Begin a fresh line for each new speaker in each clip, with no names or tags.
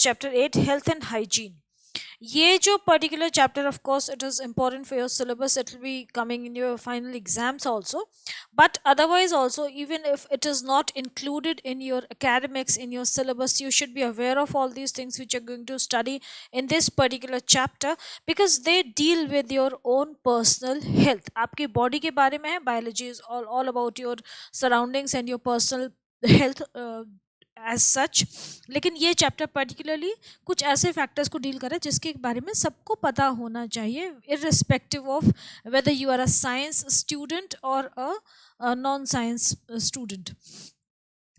Chapter 8 health and hygiene. ये जो particular chapter, of course it is important for your syllabus, it will be coming in your final exams also, but otherwise also, even if it is not included in your academics, in your syllabus, you should be aware of all these things which you're going to study in this particular chapter, because they deal with your own personal health. आपकी body के बारे में है. Biology is all about your surroundings and your personal health as such. लेकिन ये chapter particularly कुछ ऐसे factors को डील कर रहा है जिसके बारे में सबको पता होना चाहिए, irrespective of whether you are a science student और a non science student.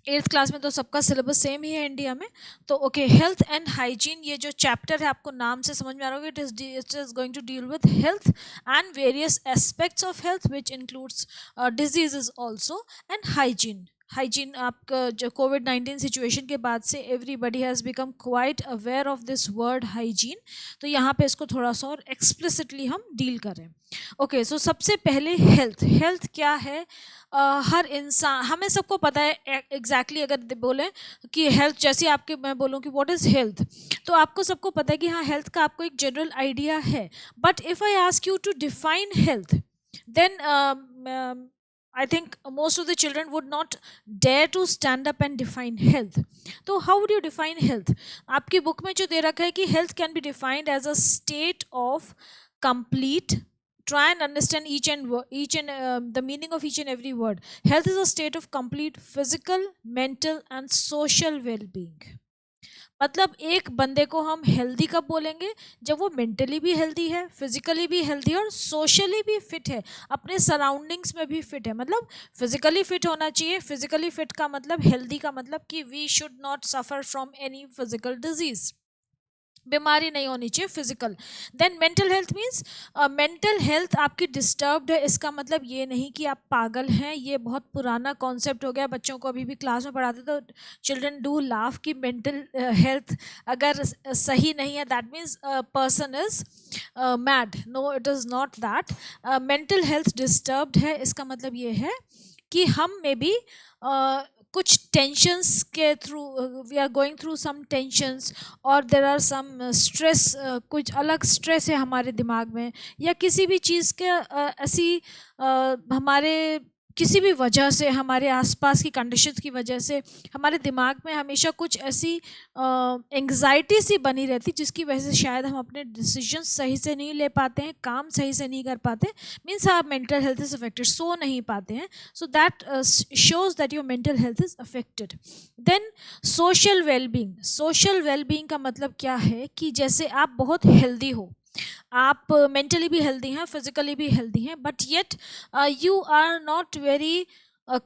8th class में तो सबका सिलेबस सेम ही है इंडिया में. तो ओके, हेल्थ एंड हाइजीन, ये जो चैप्टर है आपको नाम से समझ में आ रहा होगा, it is going to deal with health and various aspects of health which includes diseases also and hygiene. Hygiene, आपका जो कोविड-19 सिचुएशन के बाद से everybody has become quite aware of this word hygiene. तो यहाँ पे इसको थोड़ा सा और एक्सप्लिसिटली हम डील करें. ओके, सो सबसे पहले हेल्थ. हेल्थ क्या है? हर इंसान, हमें सबको पता है एग्जैक्टली अगर बोलें कि हेल्थ, जैसे आपके मैं बोलूँ कि व्हाट इज़ हेल्थ, तो आपको सबको पता है कि हाँ, हेल्थ का आपको एक जनरल आइडिया है. But if I ask you to define health, then I think most of the children would not dare to stand up and define health. तो how would you define health? आपकी book में जो दे रखा है कि health can be defined as a state of complete. Try and understand the meaning of each and every word. Health is a state of complete physical, mental, and social well-being. मतलब एक बंदे को हम हेल्दी कब बोलेंगे? जब वो mentally भी हेल्दी है, फिजिकली भी हेल्दी है और सोशली भी फिट है, अपने सराउंडिंग्स में भी फिट है. मतलब फिजिकली फिट होना चाहिए. फिजिकली फिट का मतलब, हेल्दी का मतलब कि we should not suffer from any physical disease, बीमारी नहीं होनी चाहिए physical. Then mental health means, mental health आपकी डिस्टर्ब्ड है, इसका मतलब ये नहीं कि आप पागल हैं. ये बहुत पुराना कॉन्सेप्ट हो गया, बच्चों को अभी भी क्लास में पढ़ाते तो चिल्ड्रन डू लाफ कि मेंटल हेल्थ अगर सही नहीं है that means person is mad. No, it is not that. Mental health disturbed है, इसका मतलब ये है कि हम में भी कुछ टेंशन्स के through, we are going through some tensions, और देर आर सम स्ट्रेस, कुछ अलग स्ट्रेस है हमारे दिमाग में, या किसी भी चीज़ के ऐसी हमारे किसी भी वजह से, हमारे आसपास की कंडीशंस की वजह से हमारे दिमाग में हमेशा कुछ ऐसी एंग्जाइटी सी बनी रहती, जिसकी वजह से शायद हम अपने डिसीजन सही से नहीं ले पाते हैं, काम सही से नहीं कर पाते. मीन्स आप मेंटल हेल्थ इज अफेक्टेड, सो नहीं पाते हैं. So that shows that your mental health is affected. Then social well-being. social well-being का मतलब क्या है कि जैसे आप बहुत हेल्दी हो, आप मेंटली भी हेल्दी हैं, फिजिकली भी हेल्दी हैं, but yet you are not very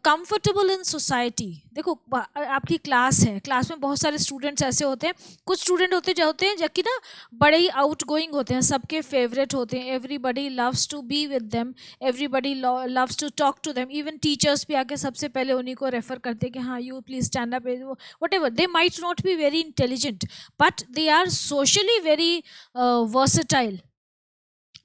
comfortable in society. देखो, आपकी क्लास है, क्लास में बहुत सारे स्टूडेंट्स ऐसे होते हैं, कुछ स्टूडेंट होते हैं जबकि ना बड़े ही आउट गोइंग होते हैं, सबके फेवरेट होते हैं, everybody loves to be with them, everybody loves to talk to them. Even teachers भी आके सबसे पहले उन्हीं को रेफर करते हैं कि हाँ, you please stand up. Whatever, they might not be very intelligent, but they are socially very versatile,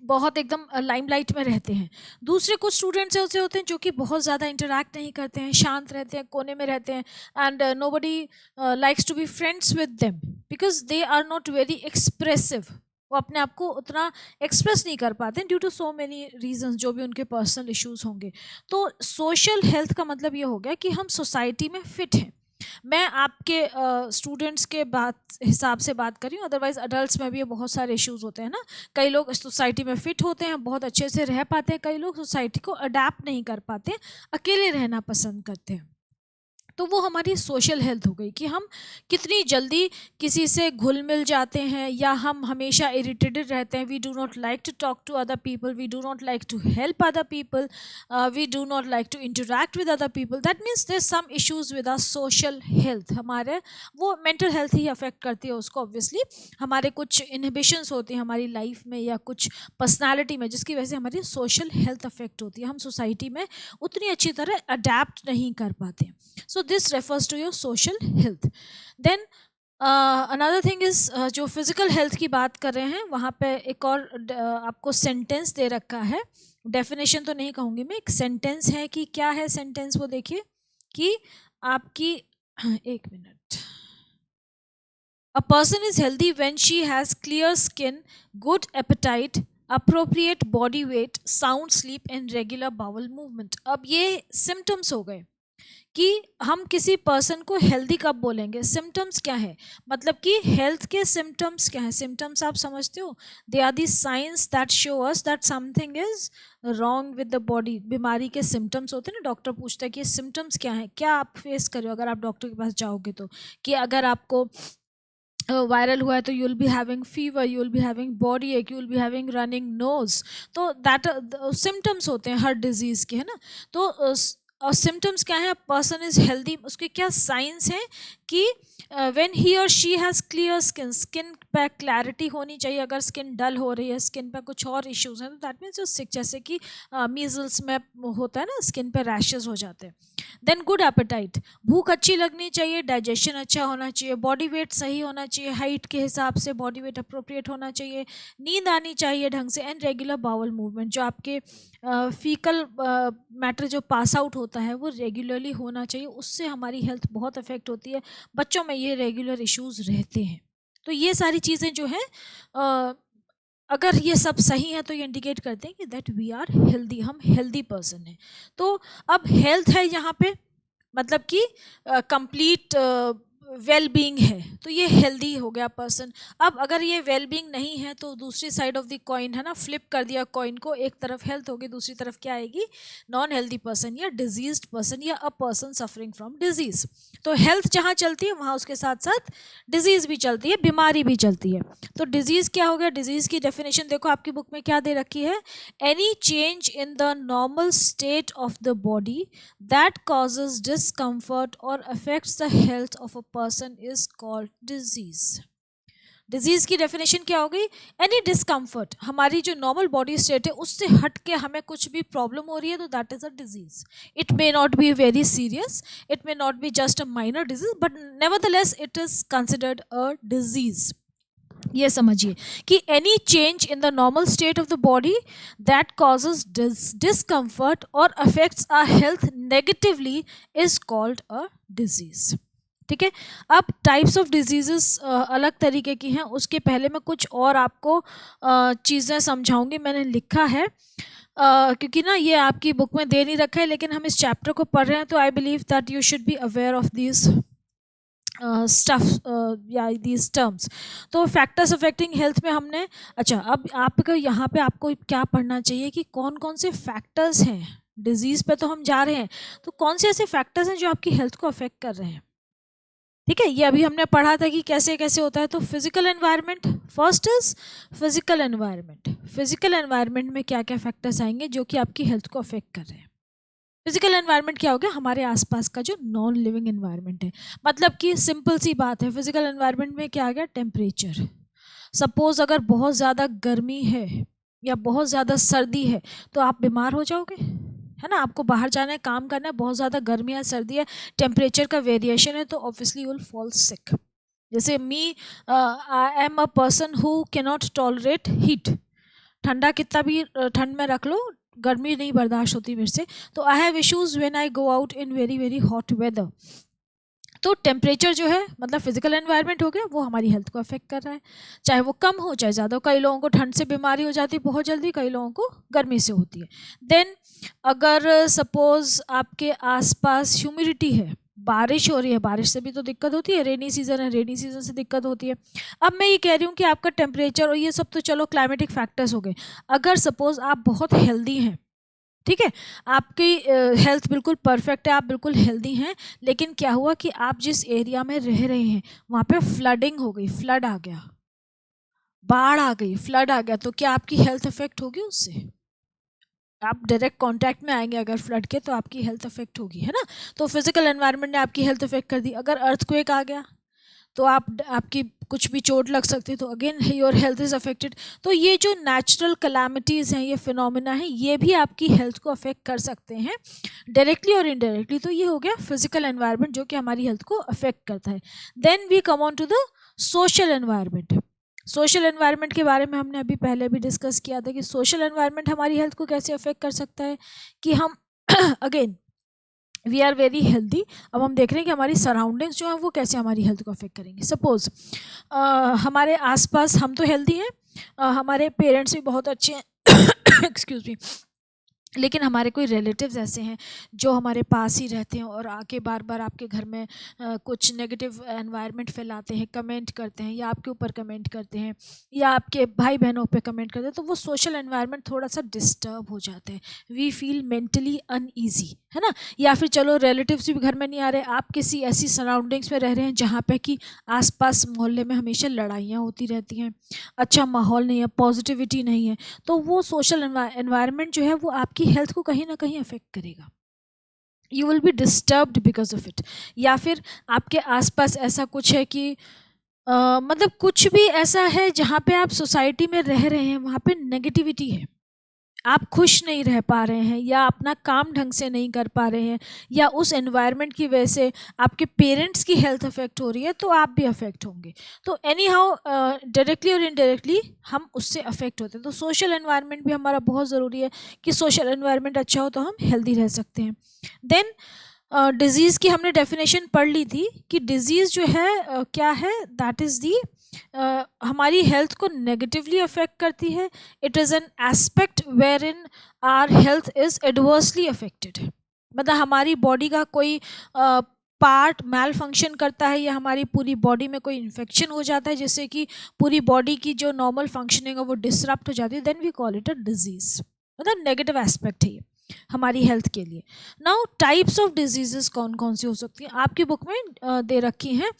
बहुत एकदम लाइमलाइट में रहते हैं. दूसरे कुछ स्टूडेंट्स ऐसे होते हैं जो कि बहुत ज़्यादा इंटरेक्ट नहीं करते हैं, शांत रहते हैं, कोने में रहते हैं, and nobody likes to be friends with them because they are not very expressive. वो अपने आप को उतना एक्सप्रेस नहीं कर पाते due to so many reasons, जो भी उनके पर्सनल इश्यूज होंगे. तो सोशल हेल्थ का मतलब ये हो गया कि हम सोसाइटी में फिट हैं. मैं आपके स्टूडेंट्स के बात हिसाब से बात कर रही हूँ, अदरवाइज अडल्ट्स में भी बहुत सारे इश्यूज होते हैं ना. कई लोग सोसाइटी में फिट होते हैं, बहुत अच्छे से रह पाते हैं, कई लोग सोसाइटी को अडेप्ट नहीं कर पाते, अकेले रहना पसंद करते हैं. तो वो हमारी सोशल हेल्थ हो गई कि हम कितनी जल्दी किसी से घुल मिल जाते हैं, या हम हमेशा इरिटेटेड रहते हैं. We do not like to talk to other people, we do not like to help other people, we do not like to interact with other people. That means there some issues with our social health. हमारे वो mental health ही affect करती है उसको. Obviously हमारे कुछ inhibitions होती हैं हमारी लाइफ में, या कुछ पर्सनालिटी में, जिसकी वजह से हमारी सोशल हेल्थ अफेक्ट होती है. हम सोसाइटी में उतनी अच्छी तरह अडेप्ट नहीं कर पाते. So this refers to your social health. Then another thing is, जो physical health की बात कर रहे हैं, वहाँ पे एक और आपको सेंटेंस दे रखा है. डेफिनेशन तो नहीं कहूँगी मैं, एक सेंटेंस है. कि क्या है सेंटेंस, वो देखिए कि आपकी एक minute, A person is healthy when she has clear skin, good appetite, appropriate body weight, sound sleep and regular bowel movement. अब ये symptoms हो गए कि हम किसी पर्सन को हेल्दी कब बोलेंगे. सिम्टम्स क्या है, मतलब कि हेल्थ के सिम्टम्स क्या है. सिम्टम्स आप समझते हो, they are the signs that show us that something is wrong with the body. बीमारी के सिम्टम्स होते हैं ना, डॉक्टर पूछता है कि सिम्टम्स क्या है, क्या आप फेस कर रहे हो अगर आप डॉक्टर के पास जाओगे तो. कि अगर आपको वायरल हुआ है तो you will be having fever, you will be having body ache, you will be having running nose. तो दैट सिम्टम्स होते हैं हर डिजीज़ के, है ना. तो और सिम्टम्स क्या है, पर्सन इज हेल्दी, उसके क्या साइंस हैं कि व्हेन ही और she has clear skin, skin पे क्लैरिटी होनी चाहिए. अगर स्किन डल हो रही है, स्किन पे कुछ और इश्यूज हैं, तो दैट मीन्स जो सिक, जैसे कि मीजल्स में होता है ना, स्किन पे रैशेज हो जाते हैं. देन गुड एपेटाइट, भूख अच्छी लगनी चाहिए, डाइजेशन अच्छा होना चाहिए, बॉडी वेट सही होना चाहिए, हाइट के हिसाब से बॉडी वेट अप्रोप्रिएट होना चाहिए, नींद आनी चाहिए ढंग से, एंड रेगुलर बाउल मूवमेंट, जो आपके फीकल मैटर जो पास आउट होता है वो रेगुलरली होना चाहिए. उससे हमारी हेल्थ बहुत अफेक्ट होती है. बच्चों में ये रेगुलर इश्यूज रहते हैं. तो ये सारी चीज़ें जो हैं, अगर ये सब सही है तो ये इंडिकेट करते हैं कि दैट वी आर हेल्दी, हम हेल्दी पर्सन हैं. तो अब हेल्थ है यहाँ पे, मतलब कि कंप्लीट वेल बीइंग है, तो ये हेल्दी हो गया पर्सन. अब अगर ये वेल बीइंग नहीं है तो दूसरी साइड ऑफ द कॉइन है ना, फ्लिप कर दिया कॉइन को, एक तरफ हेल्थ होगी, दूसरी तरफ क्या आएगी, नॉन हेल्दी पर्सन या डिजीज्ड पर्सन या a person suffering from disease. तो हेल्थ जहाँ चलती है वहाँ उसके साथ साथ डिजीज भी चलती है, बीमारी भी चलती है. तो डिजीज क्या हो गया, डिजीज की डेफिनेशन देखो आपकी बुक में क्या दे रखी है, any change in the normal state of the body that causes discomfort or affects the health of a person is called disease. Disease की डेफिनेशन क्या हो गई, एनी डिस्कम्फर्ट, हमारी जो नॉर्मल बॉडी स्टेट है उससे हट के हमें कुछ भी प्रॉब्लम हो रही है तो that is a disease. It may not be very serious, it may not be just a minor disease, but nevertheless it is considered a disease. ये समझिए कि any change in the normal state of the body that causes discomfort और affects our health negatively is called a disease. ठीक है. अब types of diseases अलग तरीके की हैं, उसके पहले मैं कुछ और आपको चीज़ें समझाऊंगी. मैंने लिखा है क्योंकि ना ये आपकी बुक में दे नहीं रखा है, लेकिन हम इस चैप्टर को पढ़ रहे हैं तो I believe that you should be aware of this stuff या दीज टर्म्स. तो फैक्टर्स अफेक्टिंग हेल्थ में हमने, अच्छा अब आपको यहाँ पे आपको क्या पढ़ना चाहिए कि कौन कौन से फैक्टर्स हैं, डिजीज़ पे तो हम जा रहे हैं, तो कौन से ऐसे फैक्टर्स हैं जो आपकी हेल्थ को अफेक्ट कर रहे हैं. ठीक है, ये अभी हमने पढ़ा था कि कैसे कैसे होता है. तो physical environment, first is physical environment. Physical environment में क्या क्या फैक्टर्स आएंगे जो कि आपकी हेल्थ को अफेक्ट कर रहे हैं. फिजिकल एनवायरनमेंट क्या हो गया, हमारे आसपास का जो नॉन लिविंग एनवायरनमेंट है. मतलब कि सिंपल सी बात है, फिजिकल एनवायरनमेंट में क्या आ गया, टेम्परेचर. सपोज अगर बहुत ज़्यादा गर्मी है या बहुत ज़्यादा सर्दी है तो आप बीमार हो जाओगे, है ना. आपको बाहर जाना है, काम करना है, बहुत ज़्यादा गर्मी है, सर्दी है, टेम्परेचर का वेरिएशन है, तो obviously you will fall sick. जैसे me, I am a person who cannot tolerate heat. ठंडा कितना भी ठंड में रख लो, गर्मी नहीं बर्दाश्त होती मेरे से. तो I have issues when I go out in very very hot weather. तो टेम्परेचर जो है, मतलब फिजिकल एनवायरनमेंट हो गया, वो हमारी हेल्थ को अफेक्ट कर रहा है, चाहे वो कम हो चाहे ज़्यादा. कई लोगों को ठंड से बीमारी हो जाती है बहुत जल्दी, कई लोगों को गर्मी से होती है. देन अगर सपोज आपके आसपास ह्यूमिडिटी है, बारिश हो रही है, बारिश से भी तो दिक्कत होती है, रेनी सीजन है, रेनी सीजन से दिक्कत होती है. अब मैं ये कह रही हूँ कि आपका टेम्परेचर और ये सब तो चलो क्लाइमेटिक फैक्टर्स हो गए. अगर सपोज आप बहुत हेल्दी हैं, ठीक है, आपकी हेल्थ बिल्कुल परफेक्ट है, आप बिल्कुल हेल्दी हैं, लेकिन क्या हुआ कि आप जिस एरिया में रह रहे हैं वहाँ पे फ्लडिंग हो गई, फ्लड आ गया, बाढ़ आ गई, फ्लड आ गया, तो क्या आपकी हेल्थ अफेक्ट होगी उससे? आप डायरेक्ट कांटेक्ट में आएंगे अगर फ्लड के, तो आपकी हेल्थ अफेक्ट होगी, है ना. तो फिजिकल एनवायरनमेंट ने आपकी हेल्थ अफेक्ट कर दी. अगर अर्थक्वेक आ गया तो आपकी कुछ भी चोट लग सकती है, तो again your health is affected. तो ये जो नेचुरल कलामिटीज़ हैं, ये फिनोमिना है, ये भी आपकी हेल्थ को अफेक्ट कर सकते हैं डायरेक्टली और इनडायरेक्टली. तो ये हो गया फिजिकल एनवायरनमेंट जो कि हमारी हेल्थ को अफेक्ट करता है. Then we come on to the social environment. Social environment के बारे में हमने अभी पहले भी डिस्कस किया था कि सोशल एनवायरनमेंट हमारी हेल्थ को कैसे अफेक्ट कर सकता है. कि हम again we are very healthy. अब हम देख रहे हैं कि हमारी सराउंडिंग्स जो हैं वो कैसे हमारी हेल्थ को अफेक्ट करेंगे। सपोज़ हमारे आसपास हम तो हेल्दी हैं, हमारे पेरेंट्स भी बहुत अच्छे हैं एक्सक्यूज़ मी, लेकिन हमारे कोई रिलेटिव्स ऐसे हैं जो हमारे पास ही रहते हैं और आके बार बार आपके घर में कुछ नेगेटिव एनवायरनमेंट फैलाते हैं, कमेंट करते हैं या आपके ऊपर कमेंट करते हैं या आपके भाई बहनों पे कमेंट करते हैं, तो वो सोशल एनवायरनमेंट थोड़ा सा डिस्टर्ब हो जाते हैं। वी फील मेंटली अनईजी, है ना। या फिर चलो रिलेटिव्स भी घर में नहीं आ रहे, आप किसी ऐसी सराउंडिंग्स में रह रहे हैं जहाँ पे कि आसपास मोहल्ले में हमेशा लड़ाइयाँ होती रहती हैं, अच्छा माहौल नहीं है, पॉजिटिविटी नहीं है, तो वो सोशल एनवायरनमेंट जो है वो आपकी हेल्थ को कहीं ना कहीं अफेक्ट करेगा। You will B disturbed because of it. या फिर आपके आसपास ऐसा कुछ है कि मतलब कुछ भी ऐसा है जहाँ पे आप सोसाइटी में रह रहे हैं, वहाँ पे नेगेटिविटी है, आप खुश नहीं रह पा रहे हैं या अपना काम ढंग से नहीं कर पा रहे हैं या उस एनवायरनमेंट की वजह से आपके पेरेंट्स की हेल्थ अफेक्ट हो रही है, तो आप भी अफेक्ट होंगे। तो एनी हाउ डायरेक्टली और इनडायरेक्टली हम उससे अफेक्ट होते हैं। तो सोशल एनवायरनमेंट भी हमारा बहुत ज़रूरी है कि सोशल एनवायरनमेंट अच्छा हो तो हम हेल्दी रह सकते हैं। देन डिज़ीज़ की हमने डेफिनेशन पढ़ ली थी कि डिज़ीज़ जो है क्या है, दैट इज़ दी हमारी हेल्थ को नेगेटिवली अफेक्ट करती है। It is an aspect where in our health is adversely affected. मतलब हमारी बॉडी का कोई पार्ट मैल फंक्शन करता है या हमारी पूरी बॉडी में कोई इन्फेक्शन हो जाता है जिससे कि पूरी बॉडी की जो नॉर्मल फंक्शनिंग है वो डिसरप्ट हो जाती है, then we call it a disease. मतलब नेगेटिव एस्पेक्ट है ये हमारी हेल्थ के लिए। नाउ टाइप्स ऑफ डिजीजेस कौन कौन सी हो सकती हैं, आपकी बुक में दे रखी हैं,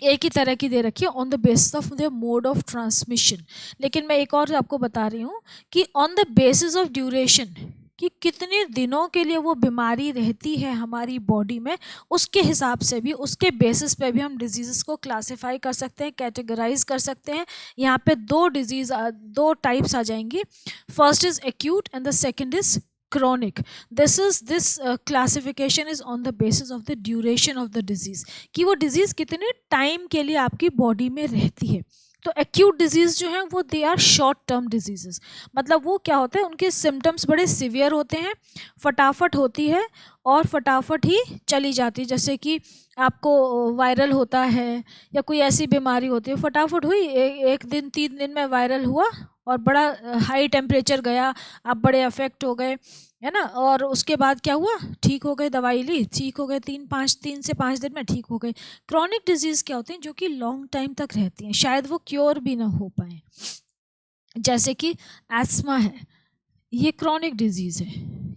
एक ही तरह की दे रखी है on the basis of the mode of transmission. लेकिन मैं एक और आपको बता रही हूँ कि on the basis of duration, कि कितने दिनों के लिए वो बीमारी रहती है हमारी बॉडी में, उसके हिसाब से भी, उसके बेसिस पे भी हम डिजीज़ को क्लासिफाई कर सकते हैं, कैटेगराइज कर सकते हैं। यहाँ पे दो टाइप्स आ जाएंगी। First is acute and the second is chronic. This classification is on the basis of the duration of the disease, कि वो डिजीज़ कितने टाइम के लिए आपकी बॉडी में रहती है। तो एक्यूट डिजीज़ जो हैं वो they are short term disease, मतलब वो क्या होता है, उनके सिम्टम्स बड़े सिवियर होते हैं, फटाफट होती है और फटाफट ही चली जाती है। जैसे कि आपको वायरल होता है या कोई ऐसी बीमारी होती है, फटाफट हुई, एक दिन 3 दिन में वायरल हुआ और बड़ा हाई टेम्परेचर गया, आप बड़े अफेक्ट हो गए, है ना। और उसके बाद क्या हुआ, ठीक हो गए, दवाई ली, ठीक हो गए, 3 से 5 दिन में ठीक हो गए। क्रॉनिक डिजीज़ क्या होते हैं, जो कि लॉन्ग टाइम तक रहती हैं, शायद वो क्योर भी ना हो पाए। जैसे कि एस्मा है, ये क्रॉनिक डिजीज़ है,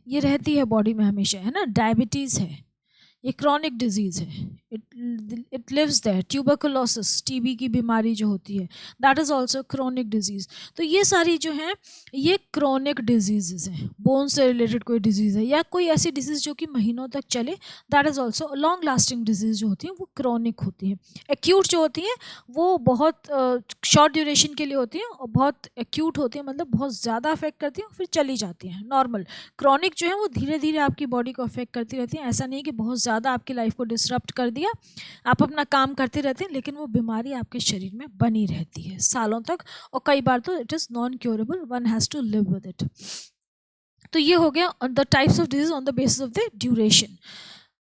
ये रहती है बॉडी में हमेशा, है ना। डायबिटीज़ है, ये क्रॉनिक डिजीज़ है, it lives there. Tuberculosis, TB की बीमारी जो होती है, that is also chronic disease. तो ये सारी जो हैं ये क्रॉनिक डिजीज़ हैं। बोन से रिलेटेड कोई डिजीज़ है या कोई ऐसी डिजीज़ जो कि महीनों तक चले, that is also long lasting disease जो होती हैं वो क्रॉनिक होती हैं। एक्यूट जो होती हैं वो बहुत शॉर्ट ड्यूरेशन के लिए होती हैं और बहुत एक्यूट होती हैं, मतलब बहुत ज़्यादा अफेक्ट करती हैं फिर चली जाती हैं, नॉर्मल। क्रॉनिक जो है वो धीरे धीरे आपकी बॉडी को अफेक्ट करती रहती हैं, ऐसा नहीं कि बहुत ज़्यादा आपकी लाइफ को डिसरप्ट कर दिया, आप अपना काम करते रहते हैं, लेकिन वो बीमारी आपके शरीर में बनी रहती है सालों तक, और कई बार तो it is non curable, one has to live with it. तो ये हो गया the types of disease on the basis of the duration.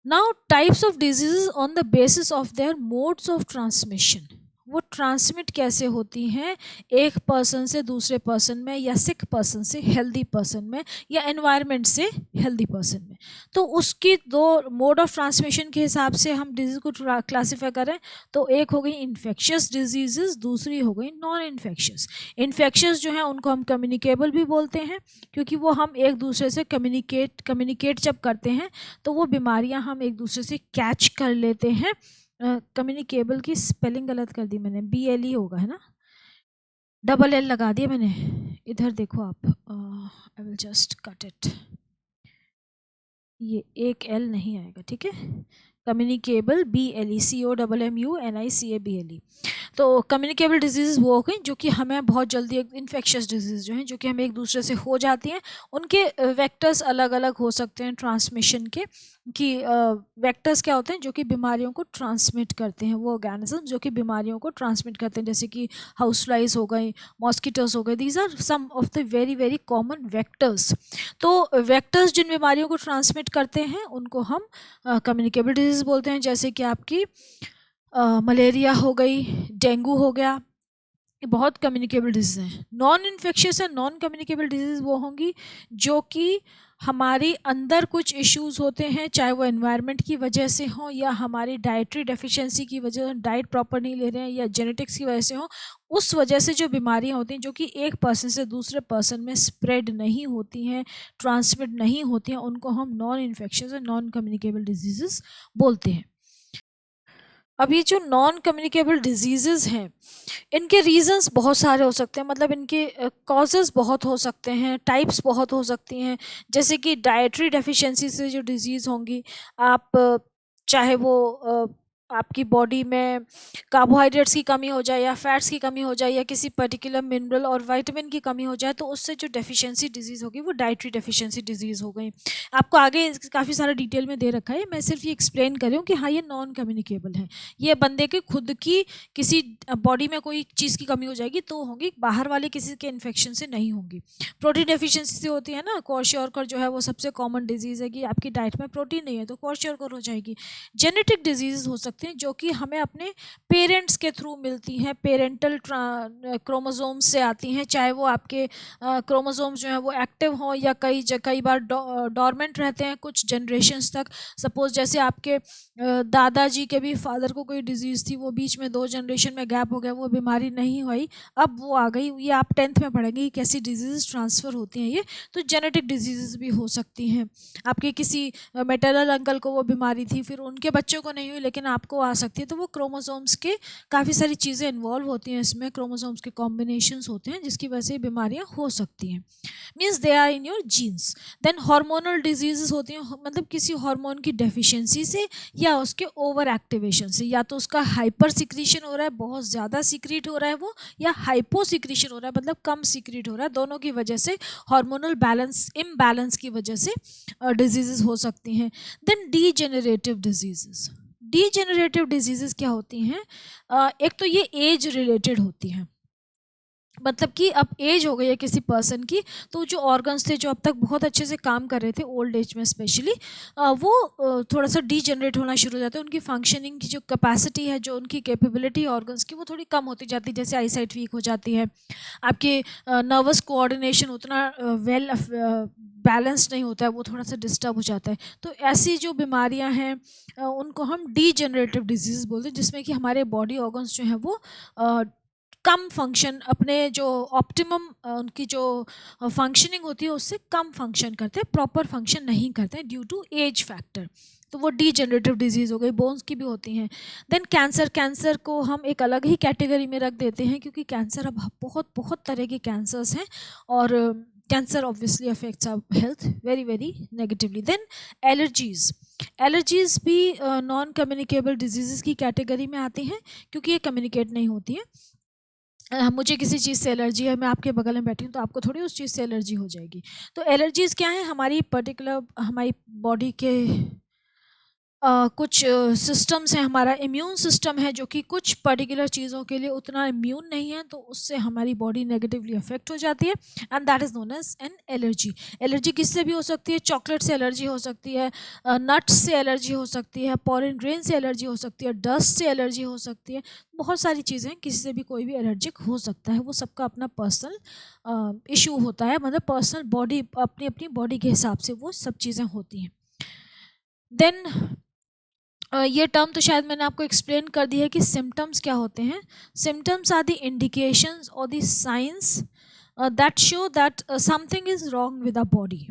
Now types of diseases on the basis of their modes of transmission, वो transmit कैसे होती हैं एक person से दूसरे पर्सन में, या सिक पर्सन से हेल्दी पर्सन में, या एनवायरनमेंट से हेल्दी पर्सन में। तो उसकी दो मोड ऑफ ट्रांसमिशन के हिसाब से हम डिजीज़ को क्लासीफाई करें तो एक हो गई इन्फेक्शियस डिजीजेस, दूसरी हो गई नॉन इन्फेक्शियस। इन्फेक्शियस जो है उनको हम कम्युनिकेबल भी बोलते हैं, क्योंकि वो हम एक दूसरे से कम्युनिकेट जब करते हैं तो वो बीमारियां हम एक दूसरे से कैच कर लेते हैं। कम्युनिकेबल की स्पेलिंग गलत कर दी मैंने, BLE होगा, है ना, डबल L लगा दिया मैंने। इधर देखो आप, I will just cut it, ये एक L नहीं आएगा, ठीक है, कम्युनिकेबल, BLE, COMMUNICABLE। तो कम्युनिकेबल डिजीज़ वो हो गई जो कि हमें बहुत जल्दी, इन्फेक्शियस डिजीज़ जो हैं जो कि हमें एक दूसरे से हो जाती हैं, उनके वेक्टर्स अलग अलग हो सकते हैं ट्रांसमिशन के, कि वेक्टर्स क्या होते हैं जो कि बीमारियों को ट्रांसमिट करते हैं, वो ऑर्गेनिज्म जो कि बीमारियों को ट्रांसमिट करते हैं, जैसे कि हाउस फ्लाइज हो गई, मॉस्किटोज हो गए, these are some of the very very common vectors. तो वेक्टर्स जिन बीमारियों को ट्रांसमिट करते हैं उनको हम कम्युनिकेबल डिजीज़ बोलते हैं, जैसे कि आपकी मलेरिया हो गई, डेंगू हो गया, ये बहुत कम्युनिकेबल डिजीज़ हैं। नॉन इन्फेक्शियस या नॉन कम्युनिकेबल डिजीज़ वो होंगी जो कि हमारी अंदर कुछ इश्यूज होते हैं, चाहे वो एनवायरनमेंट की वजह से हो या हमारी डाइटरी डेफिशिएंसी की वजह से, डाइट प्रॉपर नहीं ले रहे हैं, या जेनेटिक्स की वजह से हो, उस वजह से जो बीमारियां होती हैं जो कि एक पर्सन से दूसरे पर्सन में स्प्रेड नहीं होती हैं, ट्रांसमिट नहीं होती हैं, उनको हम नॉन इन्फेक्शियस और नॉन कम्युनिकेबल डिजीज़ बोलते हैं। अब ये जो नॉन कम्युनिकेबल डिजीज़ हैं, इनके रीज़न्स बहुत सारे हो सकते हैं, मतलब इनके कॉजेज़ बहुत हो सकते हैं, टाइप्स बहुत हो सकती हैं। जैसे कि डाइटरी डेफिशिएंसी से जो डिज़ीज़ होंगी, आप चाहे वो आपकी बॉडी में कार्बोहाइड्रेट्स की कमी हो जाए या फैट्स की कमी हो जाए या किसी पर्टिकुलर मिनरल और विटामिन की कमी हो जाए, तो उससे जो डेफिशिएंसी डिजीज़ होगी वो डाइटरी डेफिशिएंसी डिजीज़ हो गई। आपको आगे काफ़ी सारा डिटेल में दे रखा है, मैं सिर्फ ये एक्सप्लेन कर रही हूँ कि हाँ, ये नॉन कम्युनिकेबल है। ये बंदे के खुद की किसी बॉडी में कोई चीज़ की कमी हो जाएगी तो होगी, बाहर वाले किसी के इन्फेक्शन से नहीं होंगी। प्रोटीन डेफिशिएंसी से होती है ना, क्वाशियोरकर जो है वो सबसे कॉमन डिजीज़ है कि आपकी डाइट में प्रोटीन नहीं है तो क्वाशियोरकर हो जाएगी। जेनेटिक डिजीज़ हो सकते हैं जो कि हमें अपने पेरेंट्स के थ्रू मिलती हैं, पेरेंटल क्रोमोसोम्स से आती हैं, चाहे वो आपके क्रोमोसोम्स जो हैं वो एक्टिव हों या कई बार डॉर्मेंट रहते हैं कुछ जनरेशन्स तक। सपोज़ जैसे आपके दादाजी के भी फादर को कोई डिजीज़ थी, वो बीच में 2 जनरेशन में गैप हो गया, वो बीमारी नहीं हुई, अब वो आ गई। ये आप 10th में पढ़ेंगे कि कैसी डिजीज़ ट्रांसफ़र होती हैं ये। तो जेनेटिक डिजीज़ भी हो सकती हैं। आपके किसी मैटरनल अंकल को वो बीमारी थी, फिर उनके बच्चों को नहीं हुई लेकिन आपको आ सकती है, तो वो क्रोमोसोम्स के काफ़ी सारी चीज़ें इन्वॉल्व होती हैं इसमें, क्रोमोसोम्स के कॉम्बिनेशंस होते हैं जिसकी वजह से बीमारियाँ हो सकती हैं, means they are in your genes. Then hormonal disease होती हैं, मतलब किसी हार्मोन की डेफिशिएंसी से या उसके ओवर एक्टिवेशन से, या तो उसका हाइपर सिक्रीशन हो रहा है, बहुत ज़्यादा सिक्रीट हो रहा है वो, या हाइपो सिक्रीशन हो रहा है, मतलब कम सिक्रीट हो रहा है, दोनों की वजह से हार्मोनल बैलेंस इम्बैलेंस की वजह से डिजीज़ हो सकती हैं। Then degenerative disease, degenerative disease क्या होती हैं? एक तो ये एज रिलेटेड होती हैं, मतलब कि अब एज हो गई है किसी पर्सन की, तो जो ऑर्गन्स थे जो अब तक बहुत अच्छे से काम कर रहे थे ओल्ड एज में स्पेशली, वो थोड़ा सा डीजनरेट होना शुरू हो जाते हैं, उनकी फंक्शनिंग की जो कैपेसिटी है, जो उनकी कैपेबिलिटी ऑर्गन्स की, वो थोड़ी कम होती जाती है, जैसे आईसाइट वीक हो जाती है, आपके नर्वस कोऑर्डिनेशन उतना वेल बैलेंस नहीं होता है, वो थोड़ा सा डिस्टर्ब हो जाता है। तो ऐसी जो बीमारियां हैं उनको हम डीजनरेटिव डिजीज़ बोलते हैं, जिसमें कि हमारे बॉडी ऑर्गन्स जो हैं वो कम फंक्शन, अपने जो ऑप्टिमम उनकी जो फंक्शनिंग होती है उससे कम फंक्शन करते हैं, प्रॉपर फंक्शन नहीं करते हैं ड्यू टू एज फैक्टर। तो वो डीजनरेटिव डिजीज़ हो गई, बोन्स की भी होती हैं। देन कैंसर, कैंसर को हम एक अलग ही कैटेगरी में रख देते हैं क्योंकि कैंसर अब बहुत बहुत तरह के कैंसर्स हैं, और cancer obviously affects our health very very negatively. Then allergies, allergies भी नॉन कम्युनिकेबल डिजीज़ की कैटेगरी में आती हैं क्योंकि ये कम्युनिकेट नहीं होती हैं। मुझे किसी चीज़ से एलर्जी है, मैं आपके बगल में बैठी हूँ तो आपको थोड़ी उस चीज़ से एलर्जी हो जाएगी। तो एलर्जीज़ क्या है? हमारी पर्टिकुलर हमारी बॉडी के कुछ सिस्टम्स हैं, हमारा इम्यून सिस्टम है जो कि कुछ पर्टिकुलर चीज़ों के लिए उतना इम्यून नहीं है, तो उससे हमारी बॉडी नेगेटिवली अफेक्ट हो जाती है, and that is known as an allergy. Allergy किससे भी हो सकती है? चॉकलेट से एलर्जी हो सकती है, नट्स से एलर्जी हो सकती है, पॉलन ग्रेन से एलर्जी हो सकती है, डस्ट से एलर्जी हो सकती है, बहुत सारी चीज़ें हैं, किसी से भी कोई भी एलर्जिक हो सकता है, वो सबका अपना पर्सनल इशू होता है, मतलब पर्सनल बॉडी अपनी अपनी बॉडी के हिसाब से वो सब चीज़ें होती हैं। देन ये टर्म तो शायद मैंने आपको एक्सप्लेन कर दी है कि सिम्टम्स क्या होते हैं। सिम्टम्स आर द इंडिकेशंस और the science that show that something is wrong with the body.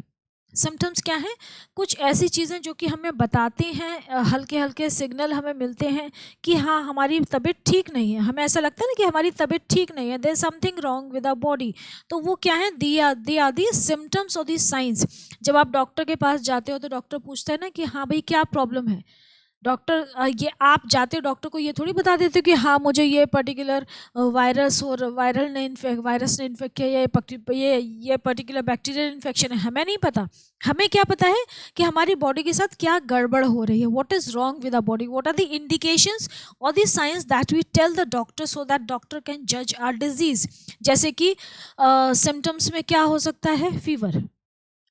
Symptoms क्या हैं? कुछ ऐसी चीज़ें जो कि हमें बताती हैं, हल्के हल्के सिग्नल हमें मिलते हैं कि हाँ, हमारी तबीयत ठीक नहीं है, हमें ऐसा लगता है ना कि हमारी तबीयत ठीक नहीं है, there something wrong with our body. तो वो क्या है? दे आर दी सिम्टम्स और दी साइंस। जब आप डॉक्टर के पास जाते हो तो डॉक्टर पूछता है ना कि हाँ भाई क्या प्रॉब्लम है, डॉक्टर ये आप जाते हो डॉक्टर को ये थोड़ी बता देते हो कि हाँ मुझे ये पर्टिकुलर वायरस और वायरस ने इन्फेक्ट किया, ये पर्टिकुलर बैक्टीरियल इन्फेक्शन है, हमें नहीं पता। हमें क्या पता है कि हमारी बॉडी के साथ क्या गड़बड़ हो रही है, what is wrong with the body, what are the indications और the science that we tell the doctor so that doctor can जज आवर डिजीज। जैसे कि सिम्टम्स में क्या हो सकता है, फीवर,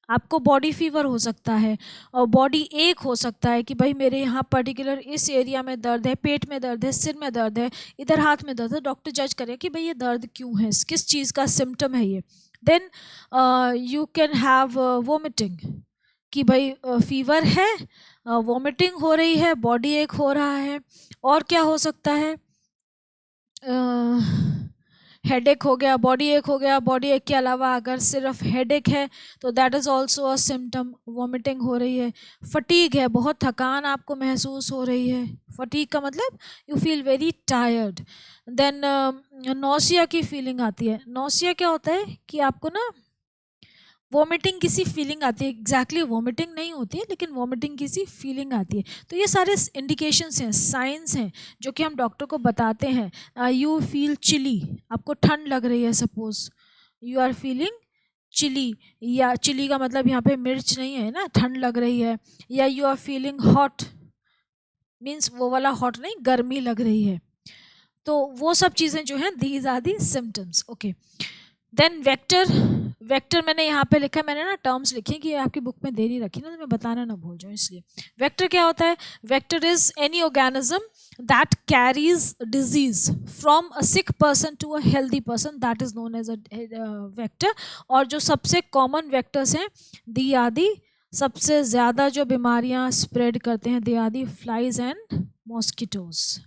आपको बॉडी फीवर हो सकता है, और बॉडी एक हो सकता है कि भाई मेरे यहाँ पर्टिकुलर इस एरिया में दर्द है, पेट में दर्द है, सिर में दर्द है, इधर हाथ में दर्द है, डॉक्टर जज करे कि भाई ये दर्द क्यों है, किस चीज़ का सिम्टम है ये। Then you can have vomiting, कि भाई फीवर है, वोमिटिंग हो रही है, बॉडी एक हो रहा है, और क्या हो सकता है, हेडेक हो गया, बॉडी एक हो गया, बॉडी एक के अलावा अगर सिर्फ हेडेक है तो that is also a symptom, vomiting हो रही है। फटीग है, बहुत थकान आपको महसूस हो रही है, फटीग का मतलब you feel very tired. Then nausea की फीलिंग आती है। नौसिया क्या होता है कि आपको ना वॉमिटिंग की सी फीलिंग आती है, एग्जैक्टली वॉमिटिंग नहीं होती है लेकिन वॉमिटिंग की सी फीलिंग आती है। तो ये सारे इंडिकेशंस हैं, साइंस हैं जो कि हम डॉक्टर को बताते हैं। यू फील चिली, आपको ठंड लग रही है, suppose you are feeling chilly, या चिली का मतलब यहाँ पे मिर्च नहीं है ना, ठंड लग रही है। या you are feeling hot, means वो वाला हॉट नहीं, गर्मी लग रही है। तो वो सब चीज़ें जो हैं, these are the symptoms. Okay, then vector. Vector मैंने यहाँ पे लिखा है, मैंने ना टर्म्स लिखे कि आपकी बुक में दे नहीं रखी ना, तो मैं बताना ना भूल जाऊँ इसलिए। वेक्टर क्या होता है, vector is any organism that carries disease from a sick person to a healthy person, that is known as a vector. और जो सबसे कॉमन वेक्टर्स हैं, दी आदि सबसे ज़्यादा जो बीमारियाँ स्प्रेड करते हैं, दे आदि फ्लाइज एंड मॉस्किटोज।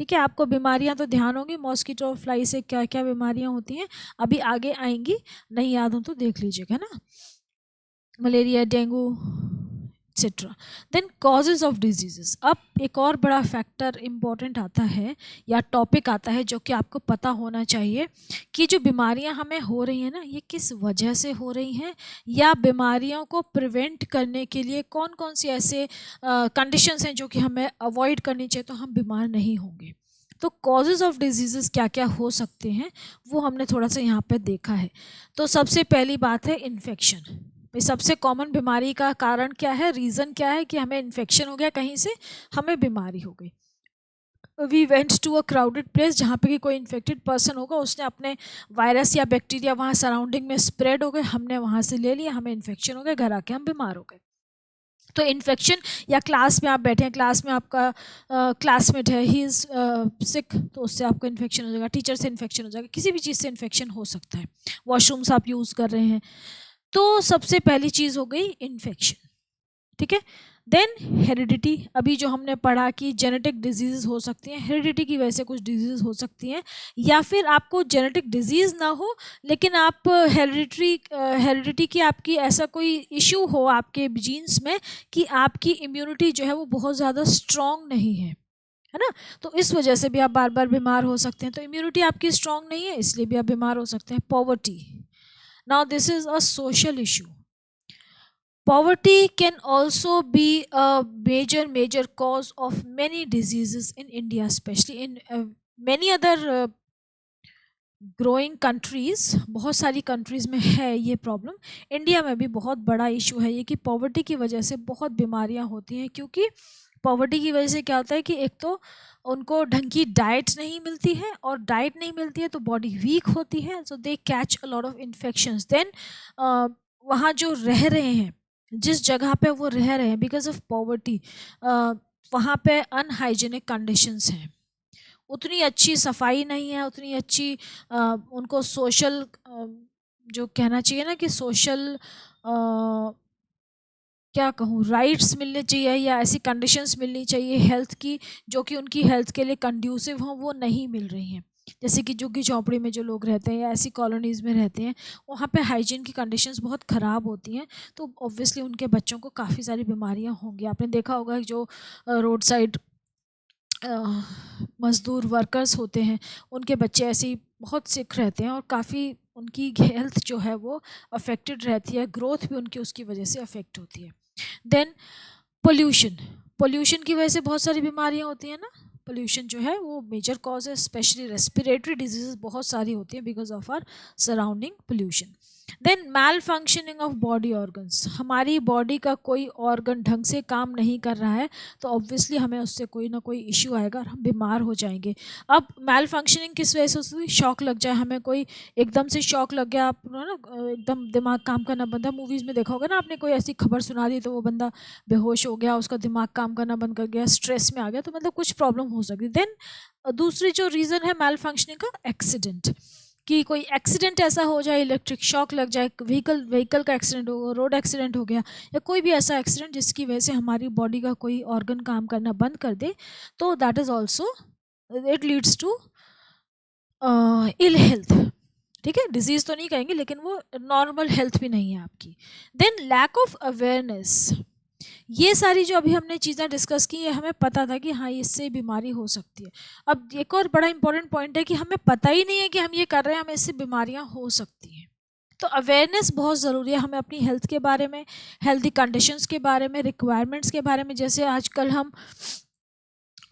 ठीक है, आपको बीमारियां तो ध्यान होंगी, मॉस्किटो और फ्लाई से क्या क्या बीमारियां होती हैं अभी आगे आएंगी, नहीं याद हो तो देख लीजिएगा ना, malaria, dengue etcetera. Then causes of diseases. अब एक और बड़ा फैक्टर इम्पोर्टेंट आता है या टॉपिक आता है जो कि आपको पता होना चाहिए कि जो बीमारियां हमें हो रही हैं ना, ये किस वजह से हो रही हैं, या बीमारियों को प्रिवेंट करने के लिए कौन कौन सी ऐसे कंडीशंस हैं जो कि हमें अवॉइड करनी चाहिए तो हम बीमार नहीं होंगे। तो कॉजेज ऑफ डिजीजेस क्या क्या हो सकते हैं वो हमने थोड़ा सा यहाँ पे देखा है। तो सबसे पहली बात है इन्फेक्शन। भाई सबसे कॉमन बीमारी का कारण क्या है, रीज़न क्या है कि हमें इन्फेक्शन हो गया, कहीं से हमें बीमारी हो गई। We went to a crowded place, जहाँ पे कि कोई इन्फेक्टेड पर्सन होगा, उसने अपने वायरस या बैक्टीरिया वहाँ सराउंडिंग में स्प्रेड हो गए, हमने वहाँ से ले लिया, हमें इन्फेक्शन हो गया, घर आके हम बीमार हो गए। तो इन्फेक्शन, या क्लास में आप बैठे हैं, क्लास में आपका क्लासमेट है, ही इज़ सिक, तो उससे आपको इन्फेक्शन हो जाएगा, टीचर से इन्फेक्शन हो जाएगा, किसी भी चीज़ से इन्फेक्शन हो सकता है। वॉशरूम्स आप यूज़ कर रहे हैं, तो सबसे पहली चीज़ हो गई इन्फेक्शन। ठीक है, देन हेरिडिटी। अभी जो हमने पढ़ा कि जेनेटिक डिजीज़ हो सकती हैं, हेरिडिटी की वजह से कुछ डिजीज़ हो सकती हैं, या फिर आपको जेनेटिक डिजीज़ ना हो लेकिन आप हेरिडिटी की आपकी ऐसा कोई इशू हो आपके जीन्स में कि आपकी इम्यूनिटी जो है वो बहुत ज़्यादा स्ट्रॉन्ग नहीं है ना, तो इस वजह से भी आप बार बार बीमार हो सकते हैं। तो इम्यूनिटी आपकी स्ट्रॉन्ग नहीं है, इसलिए भी आप बीमार हो सकते हैं। Poverty, now this is a social issue. Poverty can also be a major cause of many diseases in India, especially in many other growing countries. बहुत सारी कंट्रीज़ में है ये प्रॉब्लम, इंडिया में भी बहुत बड़ा इशू है ये कि पॉवर्टी की वजह से बहुत बीमारियां होती हैं। क्योंकि पॉवर्टी की वजह से क्या होता है कि एक तो उनको ढंग की डाइट नहीं मिलती है, और डाइट नहीं मिलती है तो बॉडी वीक होती है, so they catch a lot of infections. Then वहाँ जो रह रहे हैं, जिस जगह पे वो रह रहे हैं, बिकॉज ऑफ पॉवर्टी वहाँ पे अनहाइजीनिक कंडीशंस हैं, उतनी अच्छी सफाई नहीं है, उतनी अच्छी उनको सोशल जो कहना चाहिए ना कि सोशल क्या कहूँ, राइट्स मिलने चाहिए या ऐसी कंडीशंस मिलनी चाहिए हेल्थ की जो कि उनकी हेल्थ के लिए कंड्यूसिव हों, वो नहीं मिल रही हैं। जैसे कि झुग्गी झोंपड़ी में जो लोग रहते हैं या ऐसी कॉलोनीज़ में रहते हैं, वहाँ पे हाइजीन की कंडीशंस बहुत ख़राब होती हैं, तो ऑब्वियसली उनके बच्चों को काफ़ी सारी बीमारियाँ होंगी। आपने देखा होगा जो रोड साइड मज़दूर वर्कर्स होते हैं, उनके बच्चे ऐसे ही बहुत सिक रहते हैं और काफ़ी उनकी हेल्थ जो है वो अफेक्टेड रहती है, ग्रोथ भी उनकी उसकी वजह से अफेक्ट होती है। Then pollution. पोल्यूशन की वजह से बहुत सारी बीमारियां होती हैं ना, पोल्यूशन जो है वो मेजर कॉज है, स्पेशली रेस्पिरेटरी डिजीजेस बहुत सारी होती हैं because of our surrounding pollution. Then malfunctioning of body organs, हमारी बॉडी का कोई ऑर्गन ढंग से काम नहीं कर रहा है तो ऑब्वियसली हमें उससे कोई ना कोई इश्यू आएगा और हम बीमार हो जाएंगे। अब मैल फंक्शनिंग किस वजह से होती है? शॉक लग जाए, हमें कोई एकदम से शॉक लग गया, आप ना एकदम दिमाग काम करना बंद है, मूवीज़ में देखा होगा ना आपने, कोई ऐसी खबर सुना दी तो वो बंदा बेहोश हो गया, उसका दिमाग काम करना बंद कर गया, स्ट्रेस में आ गया, तो मतलब कुछ प्रॉब्लम हो सकती है। देन दूसरी जो रीज़न है मैल फंक्शनिंग का, एक्सीडेंट, कि कोई एक्सीडेंट ऐसा हो जाए, इलेक्ट्रिक शॉक लग जाए, व्हीकल का एक्सीडेंट हो, रोड एक्सीडेंट हो गया, या कोई भी ऐसा एक्सीडेंट जिसकी वजह से हमारी बॉडी का कोई ऑर्गन काम करना बंद कर दे, तो that is also, it leads to ill health. ठीक है, डिजीज तो नहीं कहेंगे लेकिन वो नॉर्मल हेल्थ भी नहीं है आपकी। देन लैक ऑफ अवेयरनेस, ये सारी जो अभी हमने चीज़ें डिस्कस की, ये हमें पता था कि हाँ इससे बीमारी हो सकती है। अब एक और बड़ा इंपॉर्टेंट पॉइंट है कि हमें पता ही नहीं है कि हम ये कर रहे हैं, हमें इससे बीमारियां हो सकती हैं। तो अवेयरनेस बहुत ज़रूरी है, हमें अपनी हेल्थ के बारे में, हेल्दी कंडीशंस के बारे में, रिक्वायरमेंट्स के बारे में। जैसे आजकल हम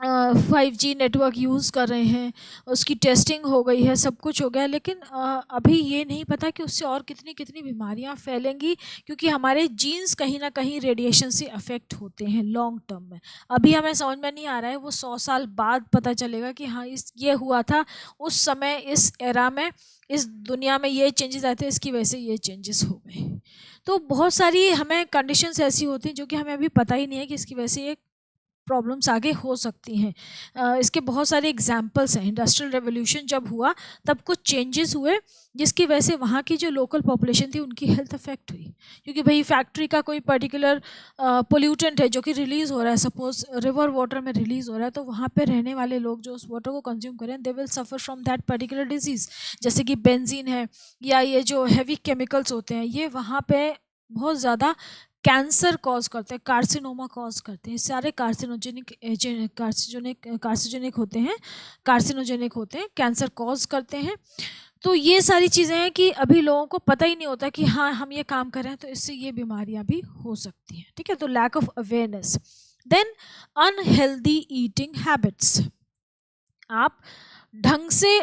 5G नेटवर्क यूज़ कर रहे हैं, उसकी टेस्टिंग हो गई है, सब कुछ हो गया, लेकिन अभी ये नहीं पता कि उससे और कितनी कितनी बीमारियां फैलेंगी, क्योंकि हमारे जीन्स कहीं ना कहीं रेडिएशन से अफेक्ट होते हैं लॉन्ग टर्म में। अभी हमें समझ में नहीं आ रहा है, वो 100 साल बाद पता चलेगा कि हाँ ये हुआ था उस समय, इस एरा में, इस दुनिया में ये चेंजेस आए थे, इसकी वजह से ये चेंजेस हो गए। तो बहुत सारी हमें कंडीशंस ऐसी होती हैं जो कि हमें अभी पता ही नहीं है कि इसकी वजह से ये प्रॉब्लम्स आगे हो सकती हैं। इसके बहुत सारे एग्जाम्पल्स हैं। इंडस्ट्रियल रेवोल्यूशन जब हुआ तब कुछ चेंजेस हुए जिसकी वजह से वहाँ की जो लोकल पॉपुलेशन थी उनकी हेल्थ अफेक्ट हुई, क्योंकि भाई फैक्ट्री का कोई पर्टिकुलर पोल्यूटेंट है जो कि रिलीज़ हो रहा है, सपोज रिवर वाटर में रिलीज़ हो रहा है, तो वहाँ पे रहने वाले लोग जो उस वाटर को कंज्यूम करें, they will suffer from that particular disease. जैसे कि बेंजीन है, या ये जो हैवी केमिकल्स होते हैं, ये वहाँ पे बहुत ज़्यादा कैंसर कॉज करते हैं, कार्सिनोमा कॉज करते हैं। सारे कार्सिनोजेनिक होते हैं, कार्सिनोजेनिक होते हैं, कैंसर कॉज करते हैं। तो ये सारी चीज़ें हैं कि अभी लोगों को पता ही नहीं होता कि हाँ हम ये काम कर रहे हैं तो इससे ये बीमारियां भी हो सकती हैं। ठीक है, तो lack of awareness. Then unhealthy eating habits, आप ढंग से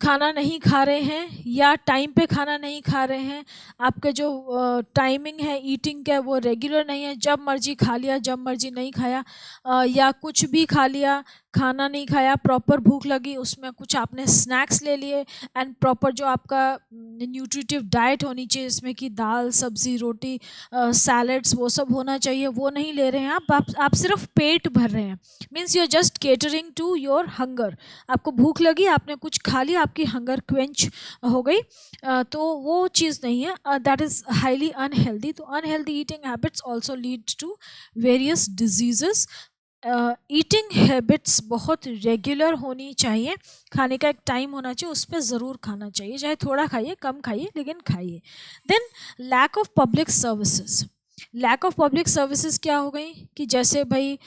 खाना नहीं खा रहे हैं या टाइम पे खाना नहीं खा रहे हैं, आपका जो टाइमिंग है ईटिंग का वो रेगुलर नहीं है, जब मर्जी खा लिया जब मर्जी नहीं खाया, या कुछ भी खा लिया, खाना नहीं खाया, प्रॉपर भूख लगी उसमें कुछ आपने स्नैक्स ले लिए, एंड प्रॉपर जो आपका न्यूट्रिटिव डाइट होनी चाहिए इसमें कि दाल सब्जी रोटी सैलड्स वो सब होना चाहिए, वो नहीं ले रहे हैं आप सिर्फ पेट भर रहे हैं, means you are just catering to your hunger. आपको भूख लगी, आपने कुछ खा लिया, आपकी हंगर क्वेंच हो गई, तो वो चीज़ नहीं है, दैट इज़ हाईली अनहेल्दी। तो unhealthy eating habits also leads to various diseases. Eating habits बहुत रेगुलर होनी चाहिए, खाने का एक टाइम होना चाहिए, उस पर ज़रूर खाना चाहिए, चाहे थोड़ा खाइए कम खाइए लेकिन खाइए। Then lack of public services, lack of public services क्या हो गई कि जैसे भाई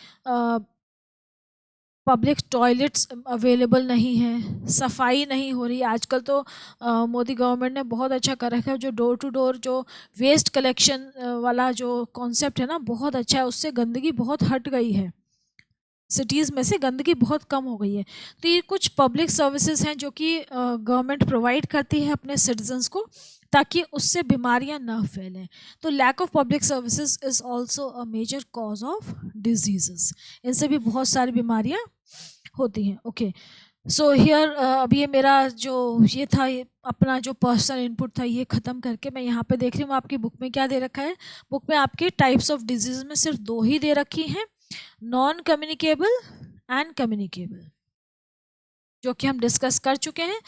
पब्लिक टॉयलेट्स अवेलेबल नहीं है, सफाई नहीं हो रही आजकल। तो मोदी गवर्नमेंट ने बहुत अच्छा कर रखा है, जो डोर टू डोर जो वेस्ट कलेक्शन वाला जो कॉन्सेप्ट है ना, बहुत अच्छा है, उससे गंदगी बहुत हट गई है, सिटीज़ में से गंदगी बहुत कम हो गई है। तो ये कुछ पब्लिक सर्विसेज हैं जो कि गवर्नमेंट प्रोवाइड करती है अपने सिटीजन्स को, ताकि उससे बीमारियां ना फैलें। तो lack of public services is also a major cause of diseases, इनसे भी बहुत सारी बीमारियां होती हैं। ओके, सो हियर अब ये मेरा जो ये था, ये अपना जो पर्सनल इनपुट था ये ख़त्म करके मैं यहाँ पे देख रही हूँ आपकी बुक में क्या दे रखा है। बुक में आपके टाइप्स ऑफ डिजीज़ में सिर्फ 2 ही दे रखी हैं, नॉन कम्युनिकेबल एंड कम्युनिकेबल, जो कि हम डिस्कस कर चुके हैं।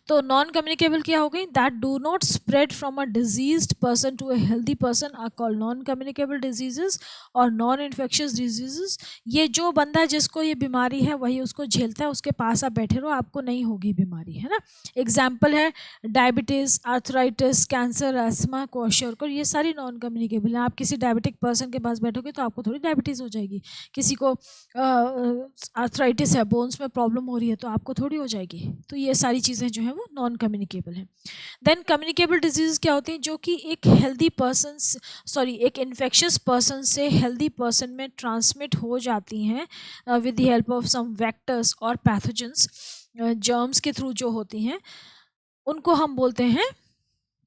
तो नॉन कम्युनिकेबल क्या हो गई, that do not spread from a diseased person to a healthy person are called non communicable diseases और नॉन इन्फेक्शियस डिजीजेस। ये जो बंदा जिसको ये बीमारी है वही उसको झेलता है, उसके पास आप बैठे रहो आपको नहीं होगी बीमारी, है ना। एग्जाम्पल है डायबिटीज़, आर्थराइटिस, कैंसर, एस्मा, क्वाशरकर, ये सारी नॉन कम्युनिकेबल हैं। आप किसी डायबिटिक पर्सन के पास बैठोगे तो आपको थोड़ी डायबिटीज़ हो जाएगी, किसी को आर्थराइटिस है, बोन्स में प्रॉब्लम हो रही है, तो आपको थोड़ी थोड़ी हो जाएगी। तो ये सारी चीज़ें जो हैं वो नॉन कम्युनिकेबल हैं। देन कम्युनिकेबल डिजीज़ क्या होती हैं, जो कि एक हेल्दी पर्सन एक इन्फेक्शियस पर्सन से हेल्दी पर्सन में ट्रांसमिट हो जाती हैं with the help of some vectors और पैथोजेंस, जर्म्स के थ्रू जो होती हैं, उनको हम बोलते हैं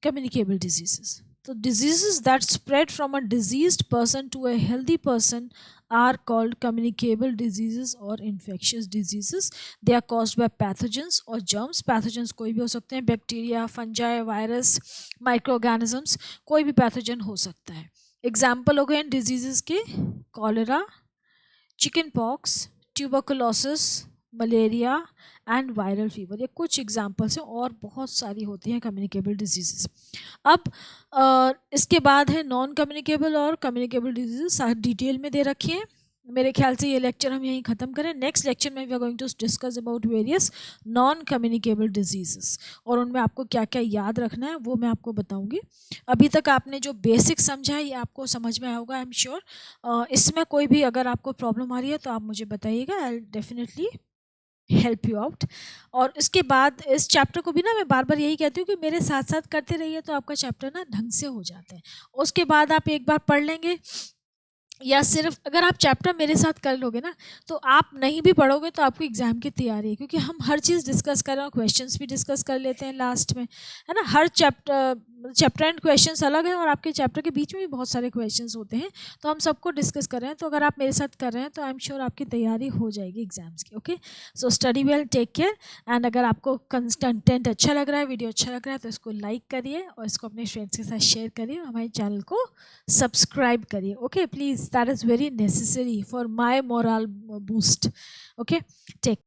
communicable diseases. So diseases that spread from a diseased person to a healthy person are called communicable diseases or infectious diseases. They are caused by pathogens or germs. Pathogens कोई भी हो सकते हैं, बैक्टीरिया, फंजाई, वायरस, माइक्रोऑर्गेनिजम्स, कोई भी pathogen हो सकता है। एग्जाम्पल हो गए डिजीजेस के cholera, chicken pox, tuberculosis, malaria and viral fever. ये कुछ एग्जांपल्स हैं और बहुत सारी होती हैं कम्युनिकेबल डिजीजेस। अब इसके बाद है नॉन कम्युनिकेबल और कम्युनिकेबल डिजीजेस, डिटेल में दे रखी हैं। मेरे ख्याल से ये लेक्चर हम यहीं ख़त्म करें। नेक्स्ट लेक्चर में we are going to discuss about various non communicable diseases, और उनमें आपको क्या क्या याद रखना है वो मैं आपको बताऊंगी। अभी तक आपने जो बेसिक समझा है ये आपको समझ में आया होगा, आई एम श्योर। इसमें कोई भी अगर आपको प्रॉब्लम आ रही है तो आप मुझे बताइएगा, I definitely help you out. और इसके बाद इस चैप्टर को भी ना मैं बार बार यही कहती हूँ कि मेरे साथ साथ करते रहिए तो आपका चैप्टर ना ढंग से हो जाता है। उसके बाद आप एक बार पढ़ लेंगे, या सिर्फ अगर आप चैप्टर मेरे साथ कर लोगे ना तो आप नहीं भी पढ़ोगे तो आपको एग्जाम की तैयारी है, क्योंकि हम हर चीज़ डिस्कस कर रहे हैं, क्वेश्चंस भी डिस्कस कर लेते हैं लास्ट में, है ना। हर चैप्टर एंड क्वेश्चंस अलग हैं और आपके चैप्टर के बीच में भी बहुत सारे क्वेश्चंस होते हैं, तो हम सबको डिस्कस कर रहे हैं। तो अगर आप मेरे साथ कर रहे हैं तो आई एम श्योर आपकी तैयारी हो जाएगी एग्जाम्स की। Okay, so study well, take care, and अगर आपको कंटेंट अच्छा लग रहा है, वीडियो अच्छा लग रहा है, तो इसको लाइक करिए और इसको अपने फ्रेंड्स के साथ शेयर करिए, हमारे चैनल को सब्सक्राइब करिए। Okay please, that is very necessary for my moral boost. Okay, take